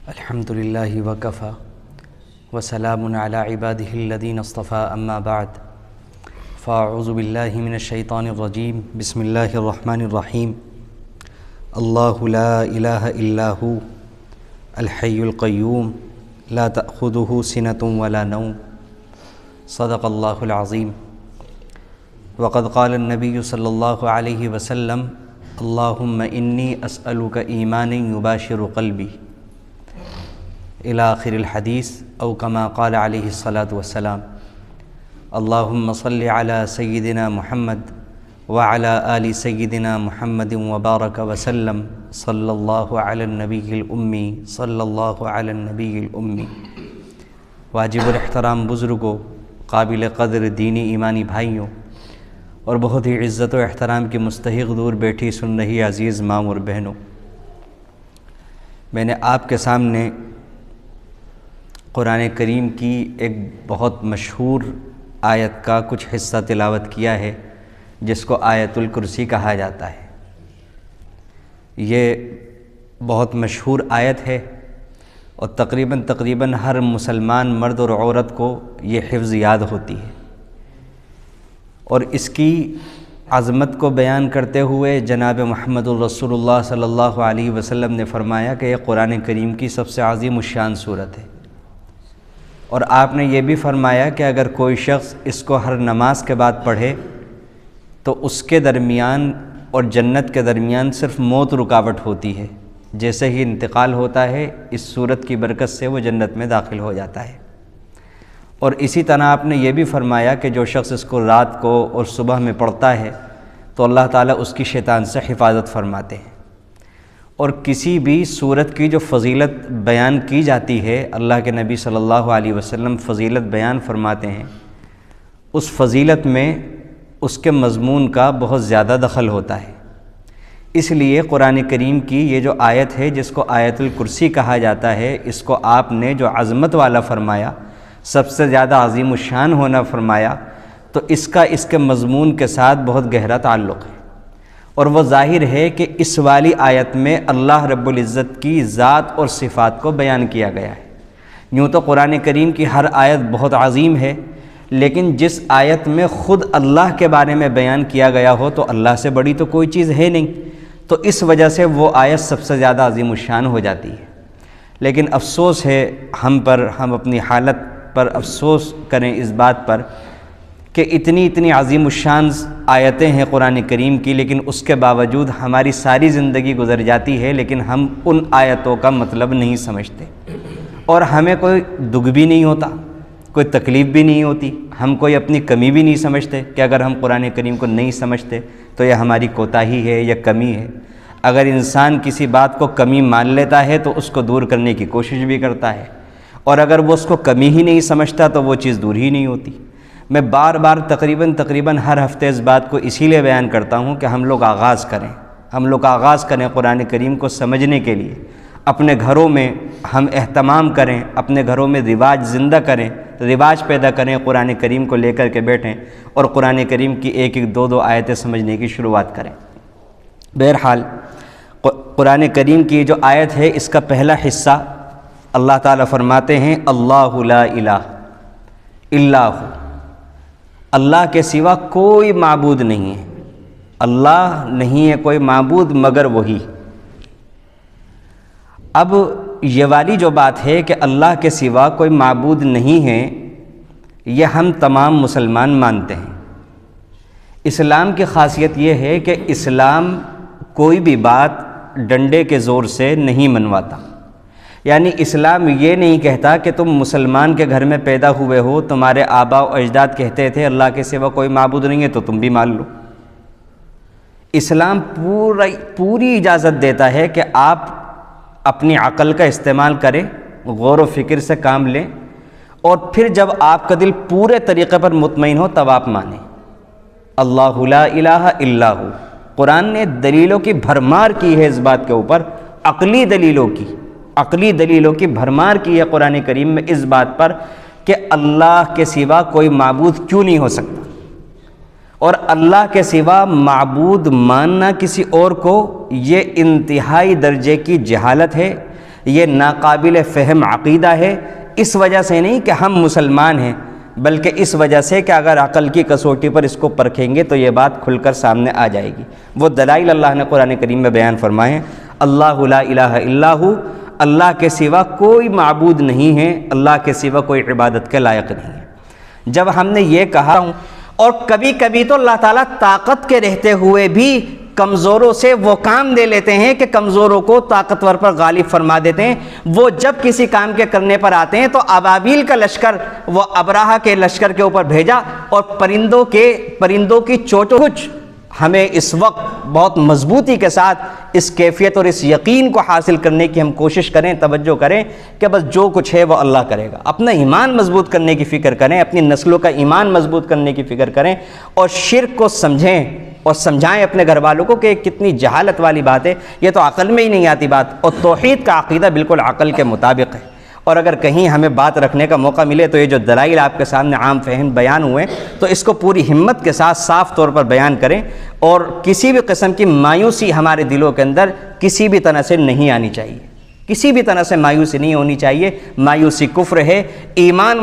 الحمد للہ وکفی وسلام علی عبادہ الذین اصطفی اما بعد فاعوذ باللہ من الشیطان الرجیم بسم اللہ الرحمن الرحیم اللہ لا الہ الا هو الحی القیوم لا تأخذہ سنۃ ولا نوم صدق اللہ العظیم وقد قال النبی صلی اللہ علیہ وسلم اللہم انی اسألک ایمانا یباشر قلبی الی آخر الحدیث او کما قال علیہ الصلاۃ والسلام اللہم صلی علی سیدنا محمد وعلی آل سیدنا محمد وبارک وسلم صلی اللہ علی النبی الامی صلی اللہ علی النبی الامی۔ واجب الاحترام بزرگوں، قابل قدر دینی ایمانی بھائیوں اور بہت ہی عزت و احترام کی مستحق دور بیٹھی سن رہی عزیز ماں اور بہنوں، میں نے آپ کے سامنے قرآن کریم کی ایک بہت مشہور آیت کا کچھ حصہ تلاوت کیا ہے جس کو آیت الکرسی کہا جاتا ہے۔ یہ بہت مشہور آیت ہے اور تقریباً ہر مسلمان مرد اور عورت کو یہ حفظ یاد ہوتی ہے، اور اس کی عظمت کو بیان کرتے ہوئے جناب محمد الرسول اللہ صلی اللہ علیہ وسلم نے فرمایا کہ یہ قرآن کریم کی سب سے عظیم الشان صورت ہے، اور آپ نے یہ بھی فرمایا کہ اگر کوئی شخص اس کو ہر نماز کے بعد پڑھے تو اس کے درمیان اور جنت کے درمیان صرف موت رکاوٹ ہوتی ہے، جیسے ہی انتقال ہوتا ہے اس صورت کی برکت سے وہ جنت میں داخل ہو جاتا ہے۔ اور اسی طرح آپ نے یہ بھی فرمایا کہ جو شخص اس کو رات کو اور صبح میں پڑھتا ہے تو اللہ تعالیٰ اس کی شیطان سے حفاظت فرماتے ہیں۔ اور کسی بھی صورت کی جو فضیلت بیان کی جاتی ہے، اللہ کے نبی صلی اللہ علیہ وسلم فضیلت بیان فرماتے ہیں، اس فضیلت میں اس کے مضمون کا بہت زیادہ دخل ہوتا ہے۔ اس لیے قرآن کریم کی یہ جو آیت ہے جس کو آیت الکرسی کہا جاتا ہے، اس کو آپ نے جو عظمت والا فرمایا، سب سے زیادہ عظیم الشان ہونا فرمایا، تو اس کا اس کے مضمون کے ساتھ بہت گہرا تعلق ہے، اور وہ ظاہر ہے کہ اس والی آیت میں اللہ رب العزت کی ذات اور صفات کو بیان کیا گیا ہے۔ یوں تو قرآن کریم کی ہر آیت بہت عظیم ہے، لیکن جس آیت میں خود اللہ کے بارے میں بیان کیا گیا ہو تو اللہ سے بڑی تو کوئی چیز ہے نہیں، تو اس وجہ سے وہ آیت سب سے زیادہ عظیم الشان ہو جاتی ہے۔ لیکن افسوس ہے ہم اپنی حالت پر افسوس کریں اس بات پر کہ اتنی عظیم الشان آیتیں ہیں قرآن کریم کی، لیکن اس کے باوجود ہماری ساری زندگی گزر جاتی ہے لیکن ہم ان آیتوں کا مطلب نہیں سمجھتے، اور ہمیں کوئی دکھ بھی نہیں ہوتا، کوئی تکلیف بھی نہیں ہوتی، ہم کوئی اپنی کمی بھی نہیں سمجھتے کہ اگر ہم قرآن کریم کو نہیں سمجھتے تو یہ ہماری کوتاہی ہے یا کمی ہے۔ اگر انسان کسی بات کو کمی مان لیتا ہے تو اس کو دور کرنے کی کوشش بھی کرتا ہے، اور اگر وہ اس کو کمی ہی نہیں سمجھتا تو وہ چیز دور ہی نہیں ہوتی۔ میں بار تقریباً ہر ہفتے اس بات کو اسی لیے بیان کرتا ہوں کہ ہم لوگ آغاز کریں قرآن کریم کو سمجھنے کے لیے، اپنے گھروں میں ہم اہتمام کریں، اپنے گھروں میں رواج زندہ کریں، رواج پیدا کریں، قرآن کریم کو لے کر کے بیٹھیں اور قرآن کریم کی ایک دو آیتیں سمجھنے کی شروعات کریں۔ بہرحال قرآن کریم کی جو آیت ہے اس کا پہلا حصہ اللہ تعالیٰ فرماتے ہیں اللہ لا الہ الا ہو، اللہ کے سوا کوئی معبود نہیں ہے، اللہ نہیں ہے کوئی معبود مگر وہی۔ اب یہ والی جو بات ہے کہ اللہ کے سوا کوئی معبود نہیں ہے، یہ ہم تمام مسلمان مانتے ہیں۔ اسلام کی خاصیت یہ ہے کہ اسلام کوئی بھی بات ڈنڈے کے زور سے نہیں منواتا، یعنی اسلام یہ نہیں کہتا کہ تم مسلمان کے گھر میں پیدا ہوئے ہو، تمہارے آباء و اجداد کہتے تھے اللہ کے سوا کوئی معبود نہیں ہے تو تم بھی مان لو۔ اسلام پوری اجازت دیتا ہے کہ آپ اپنی عقل کا استعمال کریں، غور و فکر سے کام لیں، اور پھر جب آپ کا دل پورے طریقے پر مطمئن ہو تب آپ مانیں۔ اللہ لا الہ الا ہو، قرآن نے دلیلوں کی بھرمار کی ہے اس بات کے اوپر، عقلی دلیلوں کی بھرمار کی ہے قرآن کریم میں اس بات پر کہ اللہ کے سوا کوئی معبود کیوں نہیں ہو سکتا، اور اللہ کے سوا معبود ماننا کسی اور کو یہ انتہائی درجے کی جہالت ہے، یہ ناقابل فہم عقیدہ ہے، اس وجہ سے نہیں کہ ہم مسلمان ہیں، بلکہ اس وجہ سے کہ اگر عقل کی کسوٹی پر اس کو پرکھیں گے تو یہ بات کھل کر سامنے آ جائے گی۔ وہ دلائل اللہ نے قرآن کریم میں بیان فرمائے ہیں۔ اللہ لا الہ الا ہو، اللہ کے سوا کوئی معبود نہیں ہے، اللہ کے سوا کوئی عبادت کے لائق نہیں ہے۔ جب ہم نے یہ کہا، اور کبھی کبھی تو اللہ تعالیٰ طاقت کے رہتے ہوئے بھی کمزوروں سے وہ کام دے لیتے ہیں کہ کمزوروں کو طاقتور پر غالب فرما دیتے ہیں۔ وہ جب کسی کام کے کرنے پر آتے ہیں تو ابابیل کا لشکر وہ ابراہہ کے لشکر کے اوپر بھیجا، اور پرندوں کی چوچو کچھ ہمیں اس وقت بہت مضبوطی کے ساتھ اس کیفیت اور اس یقین کو حاصل کرنے کی ہم کوشش کریں، توجہ کریں کہ بس جو کچھ ہے وہ اللہ کرے گا۔ اپنا ایمان مضبوط کرنے کی فکر کریں، اپنی نسلوں کا ایمان مضبوط کرنے کی فکر کریں، اور شرک کو سمجھیں اور سمجھائیں اپنے گھر والوں کو کہ کتنی جہالت والی بات ہے، یہ تو عقل میں ہی نہیں آتی بات، اور توحید کا عقیدہ بالکل عقل کے مطابق ہے۔ اور اگر کہیں ہمیں بات رکھنے کا موقع ملے تو یہ جو دلائل آپ کے سامنے عام فہم بیان ہوئے تو اس کو پوری ہمت کے ساتھ صاف طور پر بیان کریں، اور کسی بھی قسم کی مایوسی ہمارے دلوں کے اندر کسی بھی طرح سے نہیں آنی چاہیے، کسی بھی طرح سے مایوسی نہیں ہونی چاہیے۔ مایوسی کفر ہے، ایمان